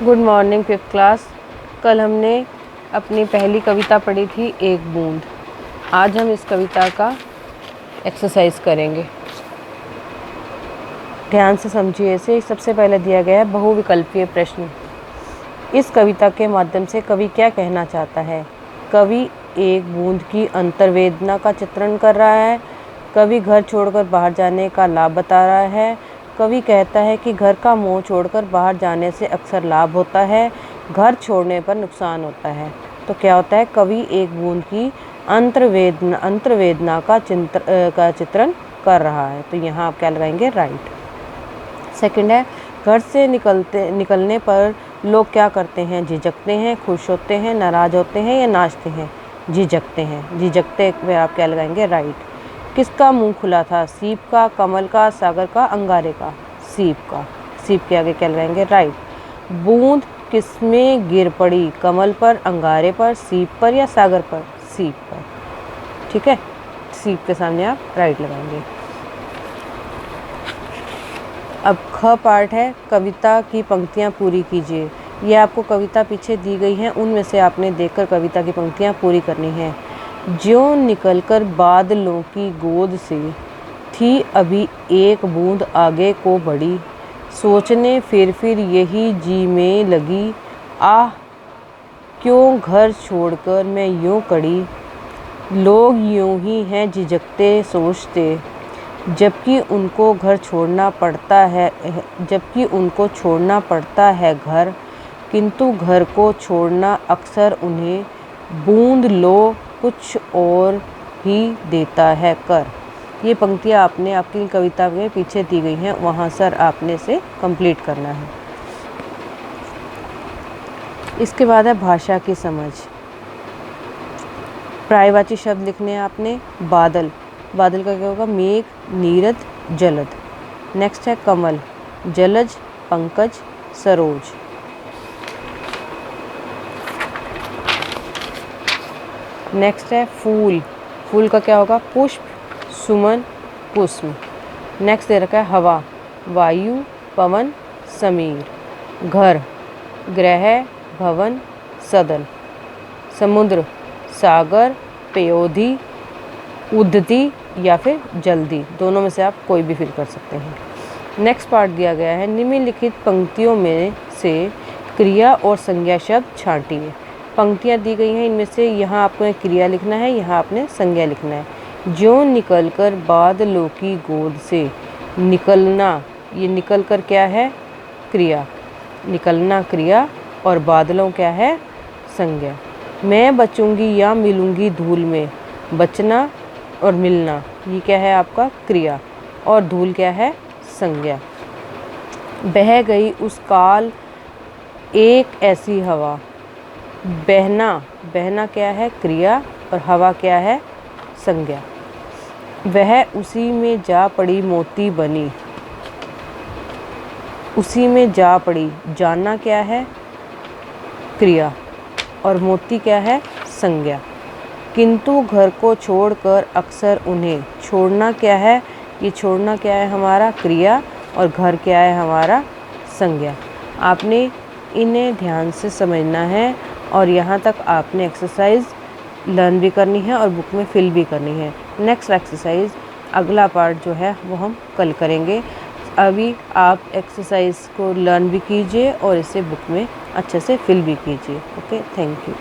Good morning fifth class. कल हमने अपनी पहली कविता पढ़ी थी एक बूंद। आज हम इस कविता का एक्सरसाइज करेंगे। ध्यान से समझिए इसे। सबसे पहले दिया गया है बहुविकल्पीय प्रश्न। इस कविता के माध्यम से कवि क्या कहना चाहता है? कवि एक बूंद की अंतर्वेदना का चित्रण कर रहा है। कवि घर छोड़कर बाहर जाने का लाभ बता रहा है। कवि कहता है कि घर का मोह छोड़कर बाहर जाने से अक्सर लाभ होता है, घर छोड़ने पर नुकसान होता है। तो क्या होता है? कवि एक बूंद की अंतर्वेदना का चित्रण कर रहा है। तो यहाँ आप क्या लगाएंगे? राइट। सेकंड है, घर से निकलने पर लोग क्या करते हैं? झिझकते हैं, खुश होते हैं, नाराज होते हैं या नाचते हैं? झिझकते हैं। झिझकते पे आप क्या लगाएंगे? राइट। किसका मुंह खुला था? सीप का, कमल का, सागर का, अंगारे का? सीप का। सीप के आगे क्या लगाएंगे? राइट। बूंद किसमें गिर पड़ी? कमल पर, अंगारे पर, सीप पर या सागर पर? सीप पर। ठीक है, सीप के सामने आप राइट लगाएंगे। अब ख पार्ट है, कविता की पंक्तियाँ पूरी कीजिए। ये आपको कविता पीछे दी गई है, उनमें से आपने देखकर कविता की पंक्तियाँ पूरी करनी है। ज्यों निकलकर बादलों की गोद से थी अभी एक बूंद आगे को बढ़ी, सोचने फिर यही जी में लगी, आह क्यों घर छोड़कर मैं यूं कड़ी। लोग यूं ही हैं झिझकते सोचते, जबकि उनको छोड़ना पड़ता है घर, किंतु घर को छोड़ना अक्सर उन्हें बूंद लो कुछ और ही देता है कर। ये पंक्तियाँ आपने आपकी कविता में पीछे दी गई हैं, वहाँ सर आपने से कंप्लीट करना है। इसके बाद है भाषा की समझ। पर्यायवाची शब्द लिखने हैं आपने। बादल, बादल का क्या होगा? मेघ, नीरद, जलद। नेक्स्ट है कमल, जलज, पंकज, सरोज। नेक्स्ट है फूल, फूल का क्या होगा? पुष्प, सुमन, कुसुम। नेक्स्ट दे रखा है हवा, वायु, पवन, समीर। घर, ग्रह, भवन, सदन। समुद्र, सागर, पयोधी, उद्धति या फिर जल्दी। दोनों में से आप कोई भी फिल कर सकते हैं। नेक्स्ट पार्ट दिया गया है, निम्नलिखित पंक्तियों में से क्रिया और संज्ञा शब्द छांटिए। पंक्तियाँ दी गई हैं, इनमें से यहाँ आपको क्रिया लिखना है, यहाँ आपने संज्ञा लिखना है। ज्यों निकलकर बादलों की गोद से, निकलना, ये निकलकर क्या है? क्रिया। निकलना क्रिया और बादलों क्या है? संज्ञा। मैं बचूंगी या मिलूंगी धूल में, बचना और मिलना ये क्या है? आपका क्रिया। और धूल क्या है? संज्ञा। बह गई उस काल एक ऐसी हवा, बहना, बहना क्या है? क्रिया और हवा क्या है? संज्ञा। वह उसी में जा पड़ी मोती बनी, उसी में जा पड़ी, जाना क्या है? क्रिया और मोती क्या है? संज्ञा। किंतु घर को छोड़कर अक्सर उन्हें, छोड़ना क्या है? ये छोड़ना क्या है? हमारा क्रिया और घर क्या है? हमारा संज्ञा। आपने इन्हें ध्यान से समझना है और यहाँ तक आपने एक्सरसाइज लर्न भी करनी है और बुक में फिल भी करनी है। नेक्स्ट एक्सरसाइज, अगला पार्ट जो है वो हम कल करेंगे। अभी आप एक्सरसाइज को लर्न भी कीजिए और इसे बुक में अच्छे से फिल भी कीजिए। Okay, thank you.